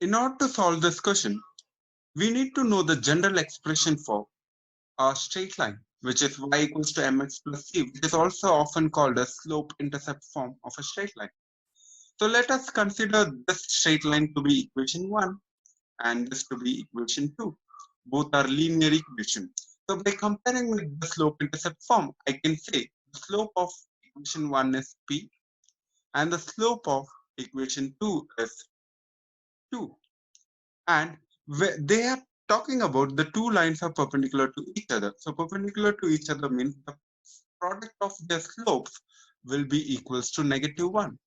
In order to solve this question, we need to know the general expression for a straight line, which is y equals to mx plus c, which is also often called a slope-intercept form of a straight line. So let us consider this straight line to be equation 1 and this to be equation 2. Both are linear equations. So by comparing with the slope-intercept form, I can say the slope of equation 1 is p and the slope of equation 2 is 2. And they are talking about the two lines are perpendicular to each other. So perpendicular to each other means the product of their slopes will be equals to -1.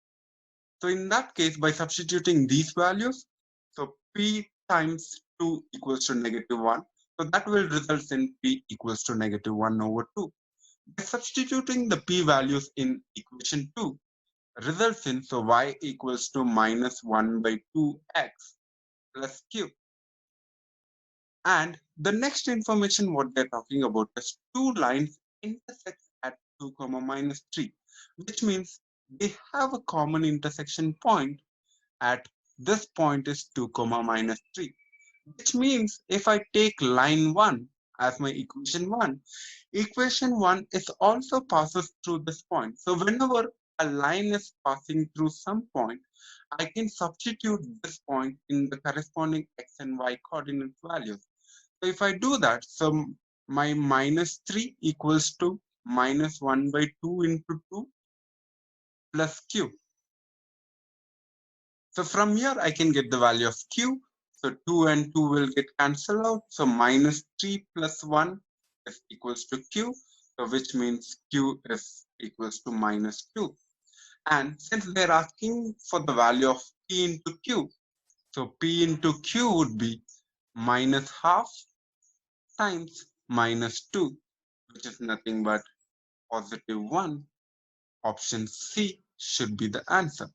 So in that case, by substituting these values, so p times 2 equals to -1. So that will result in p equals to -1 over 2. By substituting the p values in equation 2, results in so y equals to -1 by 2x plus q. And the next information what they're talking about is two lines intersect at 2 comma minus 3, which means they have a common intersection point at this point is 2 comma minus 3, which means if I take line 1 as my equation 1 is also passes through this point. So whenever a line is passing through some point, I can substitute this point in the corresponding x and y coordinate values. So if I do that, so my -3 equals to -1 by 2 into 2 plus q. So from here, I can get the value of q. So 2 and 2 will get cancelled out. So -3 plus 1 is equals to q. So which means q is equals to -2. And since they're asking for the value of p into q, so p into q would be -12 times -2, which is nothing but +1. Option C should be the answer.